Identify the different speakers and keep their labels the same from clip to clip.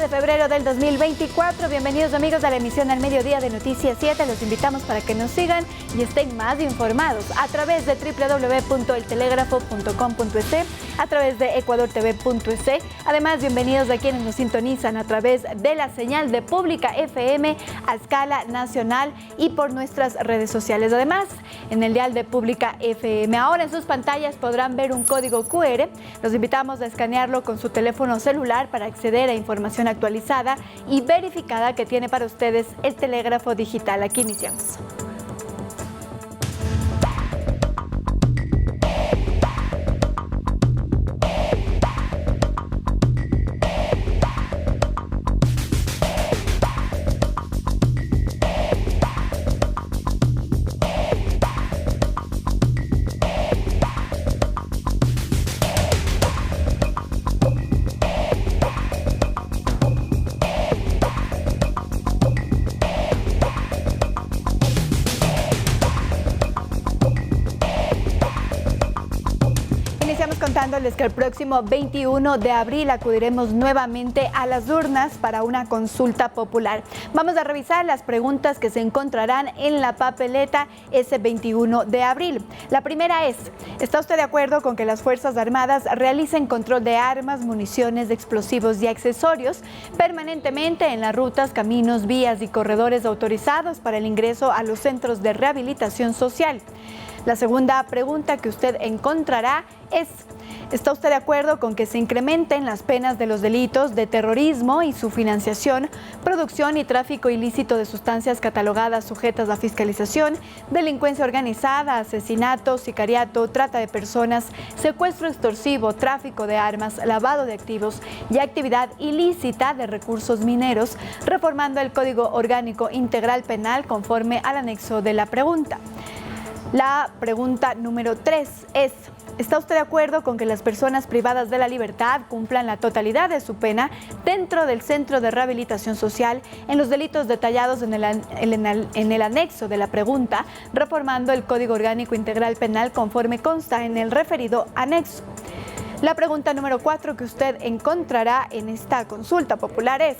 Speaker 1: de febrero del 2024. Bienvenidos amigos a la emisión al mediodía de Noticias 7. Los invitamos para que nos sigan y estén más informados a través de www.eltelegrafo.com.es, a través de ecuadortv.es. Además, bienvenidos a quienes nos sintonizan a través de la señal de Pública FM a escala nacional y por nuestras redes sociales. Además, en el dial de Pública FM. Ahora en sus pantallas podrán ver un código QR. Los invitamos a escanearlo con su teléfono celular para acceder a información actualizada y verificada que tiene para ustedes el telégrafo digital. Aquí iniciamos. Contándoles que el próximo 21 de abril acudiremos nuevamente a las urnas para una consulta popular. Vamos a revisar las preguntas que se encontrarán en la papeleta ese 21 de abril. La primera es: ¿está usted de acuerdo con que las Fuerzas Armadas realicen control de armas, municiones, explosivos y accesorios permanentemente en las rutas, caminos, vías y corredores autorizados para el ingreso a los centros de rehabilitación social? La segunda pregunta que usted encontrará es: ¿está usted de acuerdo con que se incrementen las penas de los delitos de terrorismo y su financiación, producción y tráfico ilícito de sustancias catalogadas sujetas a fiscalización, delincuencia organizada, asesinato, sicariato, trata de personas, secuestro extorsivo, tráfico de armas, lavado de activos y actividad ilícita de recursos mineros, reformando el Código Orgánico Integral Penal conforme al anexo de la pregunta? La pregunta número 3 es: ¿está usted de acuerdo con que las personas privadas de la libertad cumplan la totalidad de su pena dentro del centro de rehabilitación social en los delitos detallados en el anexo de la pregunta, reformando el Código Orgánico Integral Penal conforme consta en el referido anexo? La pregunta número 4 que usted encontrará en esta consulta popular es: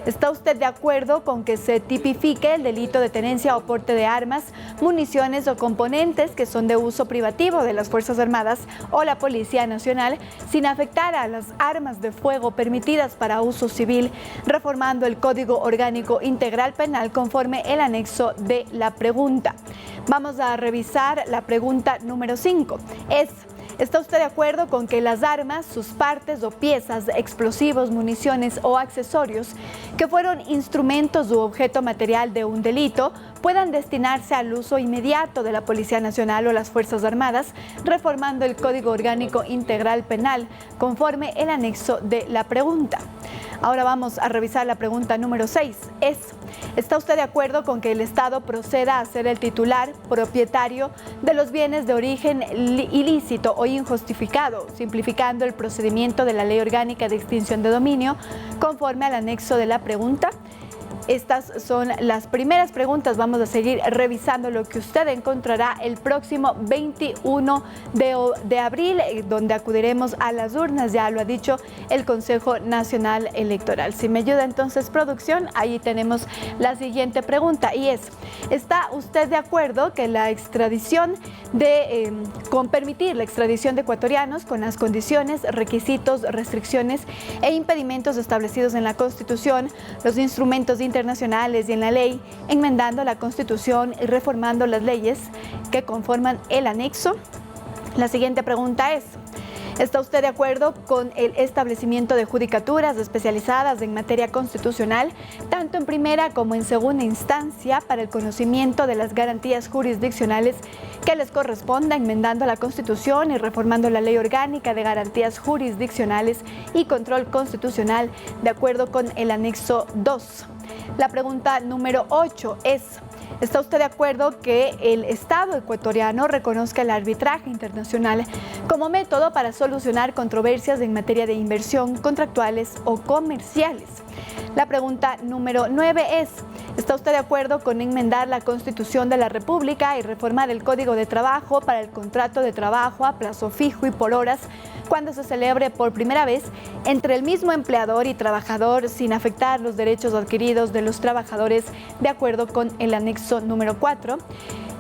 Speaker 1: ¿está usted de acuerdo con que se tipifique el delito de tenencia o porte de armas, municiones o componentes que son de uso privativo de las Fuerzas Armadas o la Policía Nacional sin afectar a las armas de fuego permitidas para uso civil, reformando el Código Orgánico Integral Penal conforme el anexo de la pregunta? Vamos a revisar la pregunta número 5. ¿Está usted de acuerdo con que las armas, sus partes o piezas, explosivos, municiones o accesorios que fueron instrumentos u objeto material de un delito puedan destinarse al uso inmediato de la Policía Nacional o las Fuerzas Armadas, reformando el Código Orgánico Integral Penal conforme el anexo de la pregunta? Ahora vamos a revisar la pregunta número 6. ¿Está usted de acuerdo con que el Estado proceda a ser el titular, propietario de los bienes de origen ilícito o injustificado, simplificando el procedimiento de la Ley Orgánica de Extinción de Dominio conforme al anexo de la pregunta? Estas son las primeras preguntas. Vamos a seguir revisando lo que usted encontrará el próximo 21 de abril, donde acudiremos a las urnas, ya lo ha dicho el Consejo Nacional Electoral. Si me ayuda entonces producción, ahí tenemos la siguiente pregunta y es: ¿está usted de acuerdo que la extradición con permitir la extradición de ecuatorianos con las condiciones, requisitos, restricciones e impedimentos establecidos en la Constitución, los instrumentos internacionales y en la ley, enmendando la Constitución y reformando las leyes que conforman el anexo? La siguiente pregunta es: ¿está usted de acuerdo con el establecimiento de judicaturas especializadas en materia constitucional, tanto en primera como en segunda instancia, para el conocimiento de las garantías jurisdiccionales que les corresponda, enmendando la Constitución y reformando la Ley Orgánica de Garantías Jurisdiccionales y Control Constitucional, de acuerdo con el anexo 2? La pregunta número 8 es: ¿está usted de acuerdo que el Estado ecuatoriano reconozca el arbitraje internacional como método para solucionar controversias en materia de inversión, contractuales o comerciales? La pregunta número 9 es: ¿está usted de acuerdo con enmendar la Constitución de la República y reformar el Código de Trabajo para el contrato de trabajo a plazo fijo y por horas, cuando se celebre por primera vez entre el mismo empleador y trabajador sin afectar los derechos adquiridos de los trabajadores de acuerdo con el anexo número 4.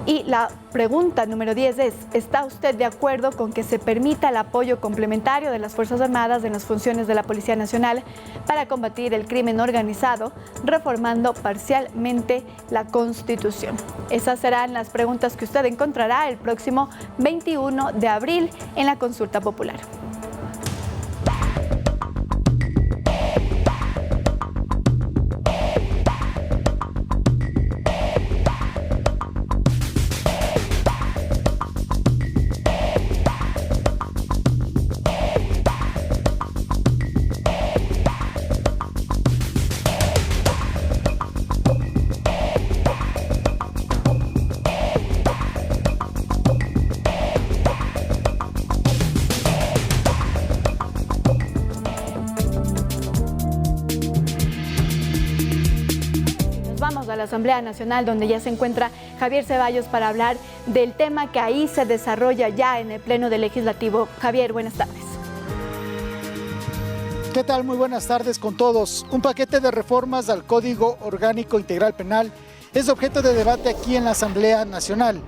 Speaker 1: Y la pregunta número 10 es, ¿está usted de acuerdo con que se permita el apoyo complementario de las Fuerzas Armadas en las funciones de la Policía Nacional para combatir el crimen organizado, reformando parcialmente la Constitución? Esas serán las preguntas que usted encontrará el próximo 21 de abril en la consulta popular. A la Asamblea Nacional, donde ya se encuentra Javier Ceballos para hablar del tema que ahí se desarrolla ya en el Pleno del Legislativo. Javier, buenas tardes.
Speaker 2: ¿Qué tal? Muy buenas tardes con todos. Un paquete de reformas al Código Orgánico Integral Penal es objeto de debate aquí en la Asamblea Nacional.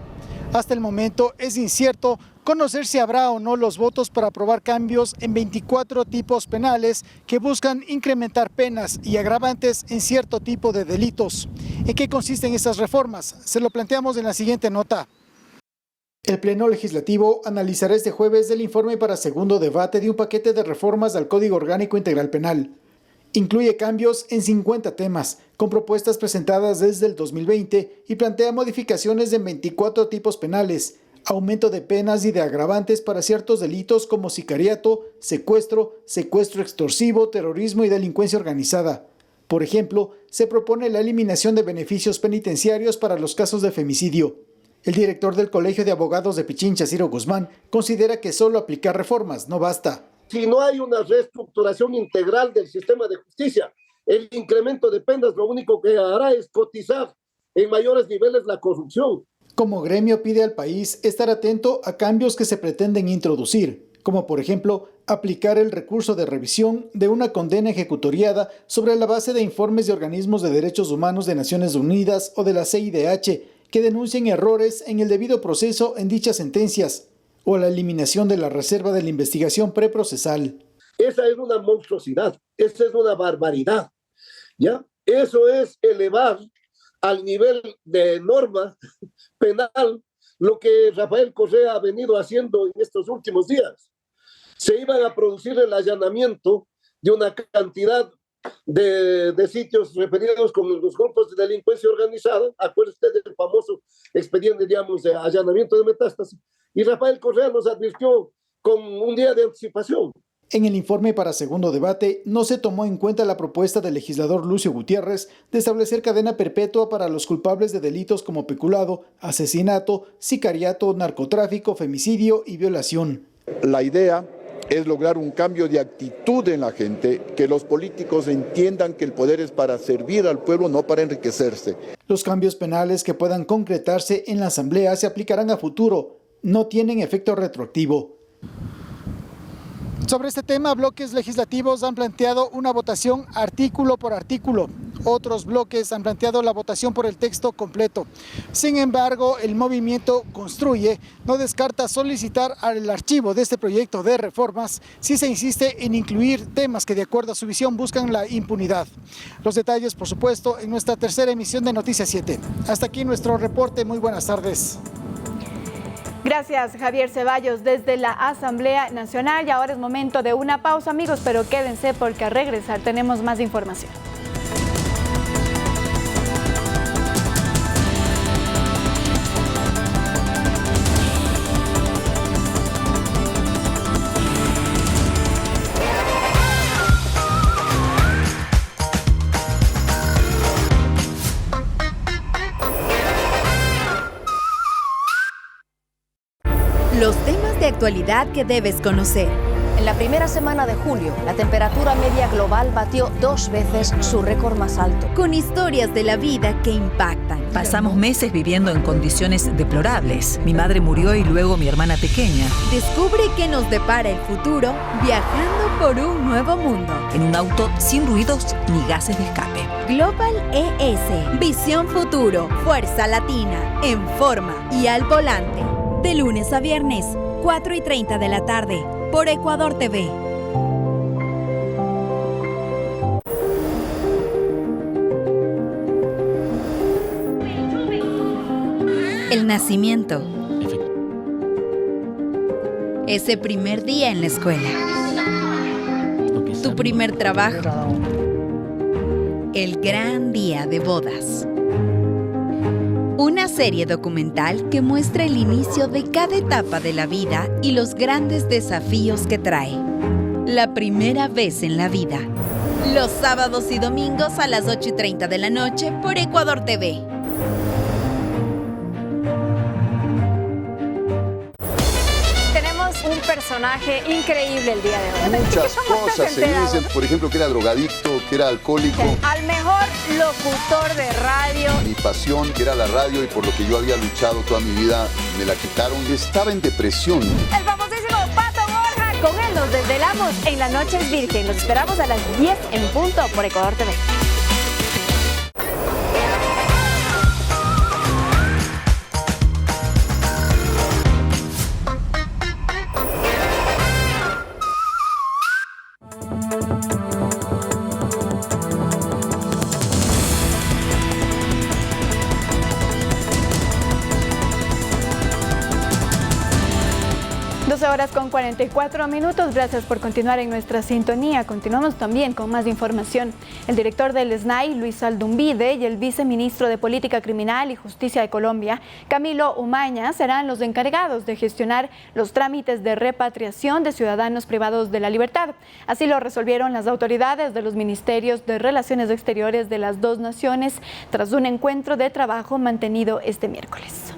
Speaker 2: Hasta el momento es incierto conocer si habrá o no los votos para aprobar cambios en 24 tipos penales que buscan incrementar penas y agravantes en cierto tipo de delitos. ¿En qué consisten estas reformas? Se lo planteamos en la siguiente nota. El Pleno Legislativo analizará este jueves el informe para segundo debate de un paquete de reformas al Código Orgánico Integral Penal. Incluye cambios en 50 temas, con propuestas presentadas desde el 2020 y plantea modificaciones en 24 tipos penales, aumento de penas y de agravantes para ciertos delitos como sicariato, secuestro extorsivo, terrorismo y delincuencia organizada. Por ejemplo, se propone la eliminación de beneficios penitenciarios para los casos de femicidio. El director del Colegio de Abogados de Pichincha, Ciro Guzmán, considera que solo aplicar reformas no basta.
Speaker 3: Si no hay una reestructuración integral del sistema de justicia, el incremento de penas lo único que hará es cotizar en mayores niveles la corrupción.
Speaker 2: Como gremio pide al país estar atento a cambios que se pretenden introducir, como por ejemplo aplicar el recurso de revisión de una condena ejecutoriada sobre la base de informes de organismos de derechos humanos de Naciones Unidas o de la CIDH que denuncien errores en el debido proceso en dichas sentencias, o la eliminación de la reserva de la investigación preprocesal.
Speaker 3: Esa es una monstruosidad, esa es una barbaridad, ¿ya? Eso es elevar al nivel de norma penal lo que Rafael Correa ha venido haciendo en estos últimos días. Se iban a producir el allanamiento de una cantidad de sitios referidos con los grupos de delincuencia organizada. Acuérdese usted del famoso expediente, digamos, de allanamiento de metástasis. Y Rafael Correa nos advirtió con un día de anticipación.
Speaker 2: En el informe para segundo debate no se tomó en cuenta la propuesta del legislador Lucio Gutiérrez de establecer cadena perpetua para los culpables de delitos como peculado, asesinato, sicariato, narcotráfico, femicidio y violación.
Speaker 4: La idea es lograr un cambio de actitud en la gente, que los políticos entiendan que el poder es para servir al pueblo, no para enriquecerse.
Speaker 2: Los cambios penales que puedan concretarse en la Asamblea se aplicarán a futuro, no tienen efecto retroactivo. Sobre este tema, bloques legislativos han planteado una votación artículo por artículo. Otros bloques han planteado la votación por el texto completo. Sin embargo, el movimiento Construye no descarta solicitar al archivo de este proyecto de reformas si se insiste en incluir temas que de acuerdo a su visión buscan la impunidad. Los detalles, por supuesto, en nuestra tercera emisión de Noticias 7. Hasta aquí nuestro reporte. Muy buenas tardes.
Speaker 1: Gracias, Javier Ceballos, desde la Asamblea Nacional. Y ahora es momento de una pausa, amigos, pero quédense porque al regresar tenemos más información.
Speaker 5: Los temas de actualidad que debes conocer. En la primera semana de julio, la temperatura media global batió 2 veces su récord más alto.
Speaker 6: Con historias de la vida que impactan.
Speaker 7: Pasamos meses viviendo en condiciones deplorables. Mi madre murió y luego mi hermana pequeña.
Speaker 6: Descubre qué nos depara el futuro viajando por un nuevo mundo.
Speaker 7: En un auto sin ruidos ni gases de escape.
Speaker 6: Global ES. Visión futuro. Fuerza latina. En forma y al volante. De lunes a viernes, 4:30 de la tarde. Por Ecuador TV. El nacimiento. Ese primer día en la escuela. Tu primer trabajo. El gran día de bodas. Una serie documental que muestra el inicio de cada etapa de la vida y los grandes desafíos que trae. La primera vez en la vida. Los sábados y domingos a las 8:30 de la noche por Ecuador TV.
Speaker 8: Un personaje increíble el día de hoy.
Speaker 9: Muchas cosas se dicen, por ejemplo, que era drogadicto, que era alcohólico.
Speaker 8: Al mejor locutor de radio.
Speaker 9: Mi pasión, que era la radio, y por lo que yo había luchado toda mi vida, me la quitaron. Estaba en depresión.
Speaker 8: El famosísimo Pato Borja. Con él nos desvelamos en La Noche es Virgen. Los esperamos a las 10 en punto por Ecuador TV.
Speaker 1: Horas con 44 minutos. Gracias por continuar en nuestra sintonía. Continuamos también con más información. El director del SNAI, Luis Aldumbide, y el viceministro de Política Criminal y Justicia de Colombia, Camilo Umaña, serán los encargados de gestionar los trámites de repatriación de ciudadanos privados de la libertad. Así lo resolvieron las autoridades de los ministerios de Relaciones Exteriores de las dos naciones tras un encuentro de trabajo mantenido este miércoles.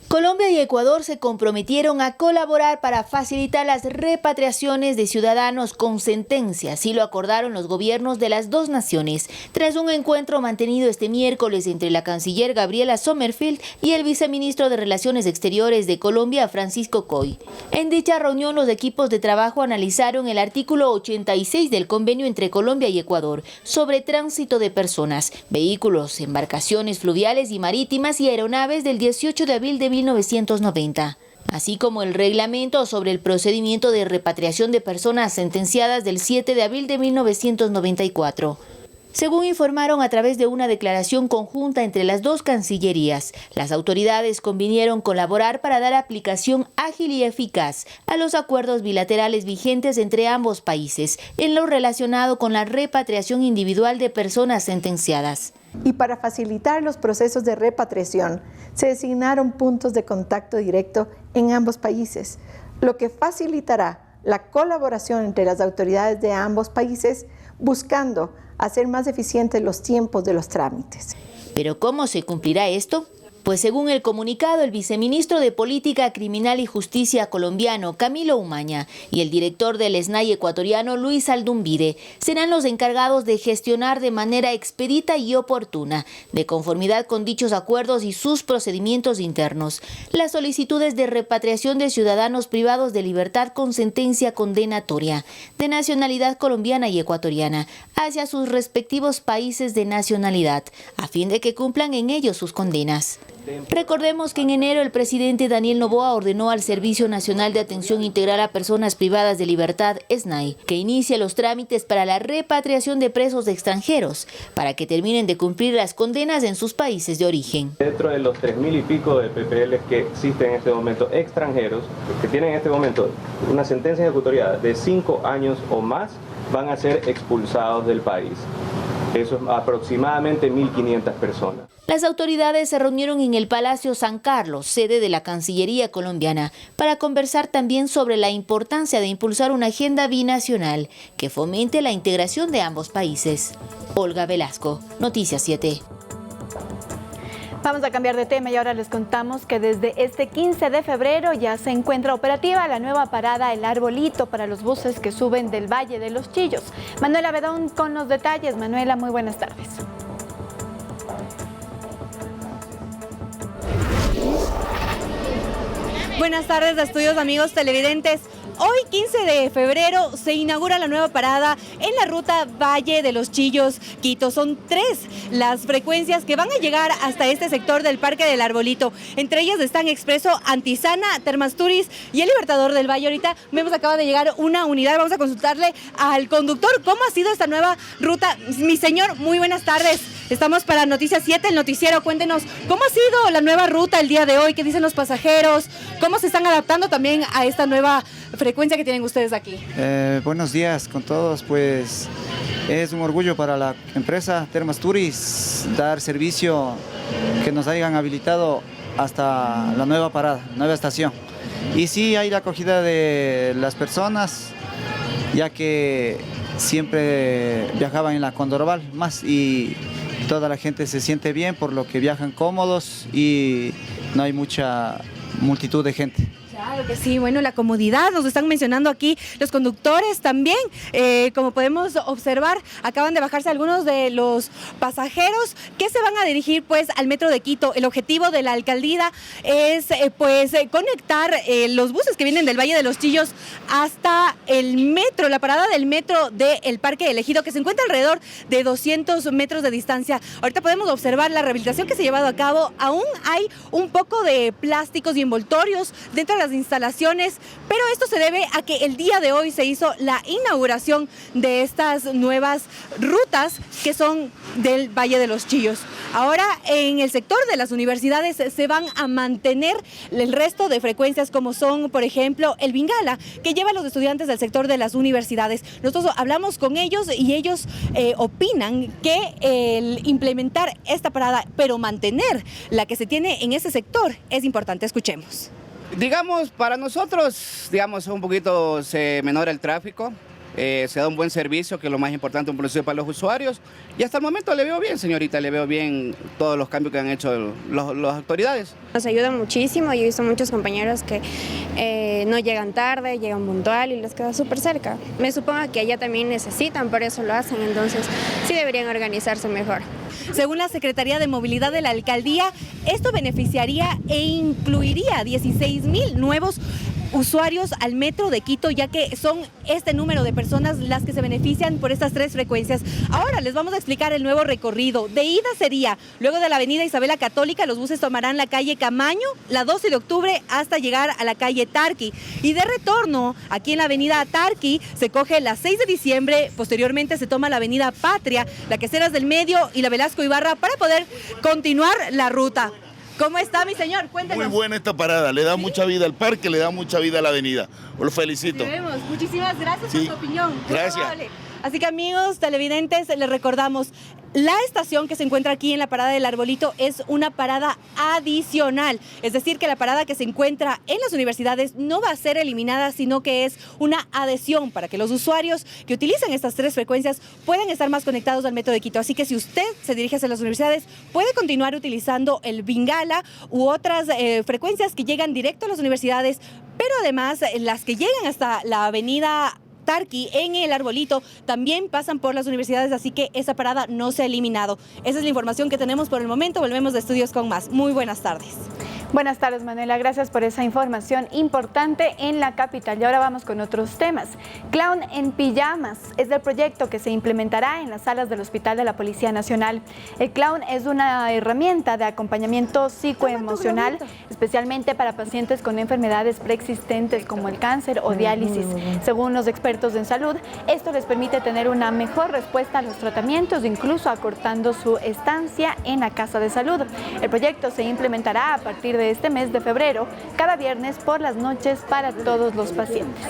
Speaker 10: Colombia y Ecuador se comprometieron a colaborar para facilitar las repatriaciones de ciudadanos con sentencia. Así lo acordaron los gobiernos de las dos naciones, tras un encuentro mantenido este miércoles entre la canciller Gabriela Sommerfeld y el viceministro de Relaciones Exteriores de Colombia, Francisco Coy. En dicha reunión, los equipos de trabajo analizaron el artículo 86 del convenio entre Colombia y Ecuador sobre tránsito de personas, vehículos, embarcaciones fluviales y marítimas y aeronaves del 18 de abril de 1990, así como el reglamento sobre el procedimiento de repatriación de personas sentenciadas del 7 de abril de 1994. Según informaron a través de una declaración conjunta entre las dos cancillerías, las autoridades convinieron colaborar para dar aplicación ágil y eficaz a los acuerdos bilaterales vigentes entre ambos países en lo relacionado con la repatriación individual de personas sentenciadas.
Speaker 11: Y para facilitar los procesos de repatriación, se designaron puntos de contacto directo en ambos países, lo que facilitará la colaboración entre las autoridades de ambos países, buscando hacer más eficientes los tiempos de los trámites.
Speaker 10: ¿Pero cómo se cumplirá esto? Pues según el comunicado, el viceministro de Política Criminal y Justicia colombiano, Camilo Umaña, y el director del SNAI ecuatoriano, Luis Aldumbide, serán los encargados de gestionar de manera expedita y oportuna, de conformidad con dichos acuerdos y sus procedimientos internos, las solicitudes de repatriación de ciudadanos privados de libertad con sentencia condenatoria, de nacionalidad colombiana y ecuatoriana, hacia sus respectivos países de nacionalidad, a fin de que cumplan en ellos sus condenas. Recordemos que en enero el presidente Daniel Noboa ordenó al Servicio Nacional de Atención Integral a Personas Privadas de Libertad, SNAI, que inicie los trámites para la repatriación de presos extranjeros, para que terminen de cumplir las condenas en sus países de origen.
Speaker 12: Dentro de los 3.000 y pico de PPLs que existen en este momento, extranjeros, que tienen en este momento una sentencia ejecutoriada de 5 años o más, van a ser expulsados del país. Eso es aproximadamente 1.500 personas.
Speaker 10: Las autoridades se reunieron en el Palacio San Carlos, sede de la Cancillería colombiana, para conversar también sobre la importancia de impulsar una agenda binacional que fomente la integración de ambos países. Olga Velasco, Noticias 7.
Speaker 1: Vamos a cambiar de tema y ahora les contamos que desde este 15 de febrero ya se encuentra operativa la nueva parada El Arbolito para los buses que suben del Valle de los Chillos. Manuela Bedón con los detalles. Manuela, muy buenas tardes.
Speaker 13: Buenas tardes, estudios, amigos televidentes. Hoy, 15 de febrero, se inaugura la nueva parada en la ruta Valle de los Chillos-Quito. Son 3 las frecuencias que van a llegar hasta este sector del Parque del Arbolito. Entre ellas están Expreso, Antisana, Termasturis y el Libertador del Valle. Ahorita vemos, acaba de llegar una unidad. Vamos a consultarle al conductor cómo ha sido esta nueva ruta. Mi señor, muy buenas tardes. Estamos para Noticias 7, el noticiero. Cuéntenos, ¿cómo ha sido la nueva ruta el día de hoy? ¿Qué dicen los pasajeros? ¿Cómo se están adaptando también a esta nueva frecuencia que tienen ustedes aquí?
Speaker 14: Buenos días con todos, pues es un orgullo para la empresa Termasturis dar servicio, que nos hayan habilitado hasta la nueva parada, nueva estación. Y sí hay la acogida de las personas, ya que siempre viajaban en la Condorval más y toda la gente se siente bien, por lo que viajan cómodos y no hay mucha multitud de gente.
Speaker 13: Claro que sí, bueno, la comodidad, nos están mencionando aquí los conductores también, como podemos observar, acaban de bajarse algunos de los pasajeros que se van a dirigir pues al metro de Quito. El objetivo de la alcaldía es conectar los buses que vienen del Valle de los Chillos hasta el metro, la parada del metro del Parque del Ejido, que se encuentra alrededor de 200 metros de distancia. Ahorita podemos observar la rehabilitación que se ha llevado a cabo. Aún hay un poco de plásticos y envoltorios dentro de las instalaciones, pero esto se debe a que el día de hoy se hizo la inauguración de estas nuevas rutas que son del Valle de los Chillos. Ahora en el sector de las universidades se van a mantener el resto de frecuencias, como son, por ejemplo, el Bingala, que lleva a los estudiantes del sector de las universidades. Nosotros hablamos con ellos y ellos opinan que el implementar esta parada, pero mantener la que se tiene en ese sector, es importante. Escuchemos.
Speaker 15: Digamos, para nosotros, digamos, un poquito se menora el tráfico, se da un buen servicio, que es lo más importante, un servicio para los usuarios, y hasta el momento le veo bien, señorita, le veo bien todos los cambios que han hecho las autoridades.
Speaker 16: Nos ayuda muchísimo, yo he visto muchos compañeros que no llegan tarde, llegan puntual y les queda súper cerca. Me supongo que allá también necesitan, por eso lo hacen, entonces sí deberían organizarse mejor.
Speaker 13: Según la Secretaría de Movilidad de la Alcaldía, esto beneficiaría e incluiría 16,000 nuevos usuarios al metro de Quito, ya que son este número de personas las que se benefician por estas 3 frecuencias. Ahora les vamos a explicar el nuevo recorrido. De ida sería, luego de la avenida Isabela Católica, los buses tomarán la calle Camaño, la 12 de octubre, hasta llegar a la calle Tarqui. Y de retorno, aquí en la avenida Tarqui, se coge la 6 de diciembre, posteriormente se toma la avenida Patria, la Queseras del Medio y la Velasco Ibarra para poder continuar la ruta. ¿Cómo está, mi señor? Cuéntenos.
Speaker 17: Muy buena esta parada, le da mucha vida al parque, le da mucha vida a la avenida. Lo felicito.
Speaker 13: Muchísimas gracias por su opinión.
Speaker 17: Gracias.
Speaker 13: Así que, amigos televidentes, les recordamos, la estación que se encuentra aquí en la parada del Arbolito es una parada adicional. Es decir, que la parada que se encuentra en las universidades no va a ser eliminada, sino que es una adhesión para que los usuarios que utilizan estas 3 frecuencias puedan estar más conectados al metro de Quito. Así que si usted se dirige hacia las universidades, puede continuar utilizando el Bingala u otras frecuencias que llegan directo a las universidades, pero además las que llegan hasta la avenida Tarqui en el Arbolito también pasan por las universidades, así que esa parada no se ha eliminado. Esa es la información que tenemos por el momento. Volvemos de estudios con más. Muy buenas tardes.
Speaker 1: Buenas tardes, Manuela. Gracias por esa información importante en la capital. Y ahora vamos con otros temas. Clown en pijamas es el proyecto que se implementará en las salas del Hospital de la Policía Nacional. El clown es una herramienta de acompañamiento psicoemocional, especialmente para pacientes con enfermedades preexistentes como el cáncer o diálisis. Según los expertos en salud, esto les permite tener una mejor respuesta a los tratamientos, incluso acortando su estancia en la casa de salud. El proyecto se implementará a partir de este mes de febrero, cada viernes por las noches para todos los pacientes.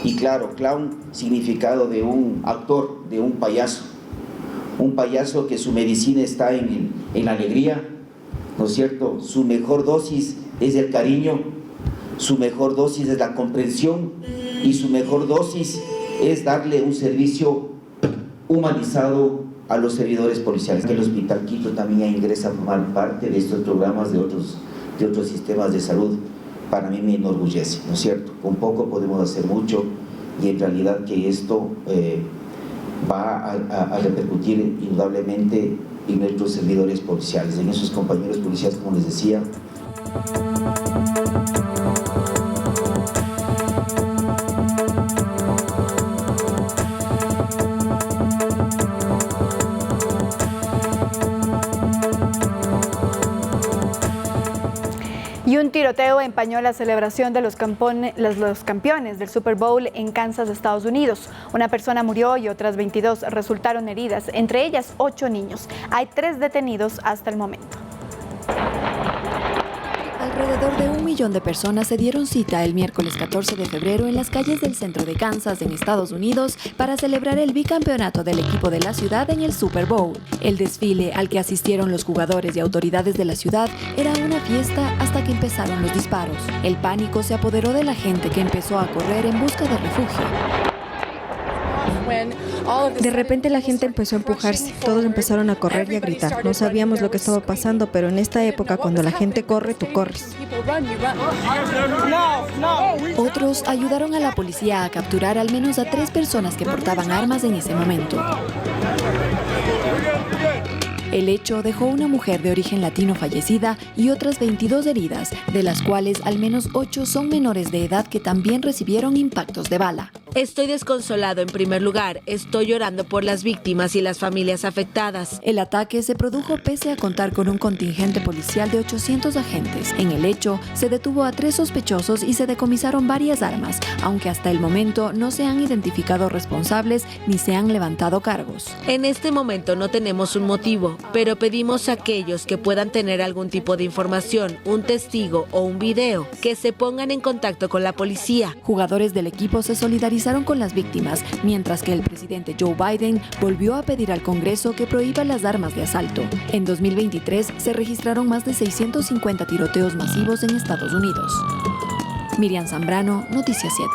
Speaker 18: Y claro, clown, significado de un actor, de un payaso que su medicina está en la alegría, ¿no es cierto? Su mejor dosis es el cariño, su mejor dosis es la comprensión y su mejor dosis es darle un servicio humanizado a los servidores policiales. El Hospital Quito también ingresa a formar parte de estos programas de otros sistemas de salud. Para mí me enorgullece, ¿no es cierto? Con poco podemos hacer mucho y en realidad que esto va a repercutir indudablemente en nuestros servidores policiales, en esos compañeros policiales, como les decía.
Speaker 1: Y un tiroteo empañó la celebración de los campeones del Super Bowl en Kansas, Estados Unidos. Una persona murió y otras 22 resultaron heridas, entre ellas 8 niños. Hay 3 detenidos hasta el momento.
Speaker 19: Alrededor de 1 millón de personas se dieron cita el miércoles 14 de febrero en las calles del centro de Kansas, en Estados Unidos, para celebrar el bicampeonato del equipo de la ciudad en el Super Bowl. El desfile al que asistieron los jugadores y autoridades de la ciudad era una fiesta hasta que empezaron los disparos. El pánico se apoderó de la gente, que empezó a correr en busca de refugio.
Speaker 20: De repente la gente empezó a empujarse, todos empezaron a correr y a gritar. No sabíamos lo que estaba pasando, pero en esta época cuando la gente corre, tú corres.
Speaker 19: Otros ayudaron a la policía a capturar al menos a 3 personas que portaban armas en ese momento. El hecho dejó una mujer de origen latino fallecida y otras 22 heridas, de las cuales al menos 8 son menores de edad que también recibieron impactos de bala.
Speaker 21: Estoy desconsolado en primer lugar, estoy llorando por las víctimas y las familias afectadas.
Speaker 19: El ataque se produjo pese a contar con un contingente policial de 800 agentes. En el hecho, se detuvo a 3 sospechosos y se decomisaron varias armas, aunque hasta el momento no se han identificado responsables ni se han levantado cargos.
Speaker 21: En este momento no tenemos un motivo, pero pedimos a aquellos que puedan tener algún tipo de información, un testigo o un video, que se pongan en contacto con la policía.
Speaker 19: Jugadores del equipo se solidarizaron con las víctimas, mientras que el presidente Joe Biden volvió a pedir al Congreso que prohíba las armas de asalto. En 2023 se registraron más de 650 tiroteos masivos en Estados Unidos. Miriam Zambrano, Noticias 7.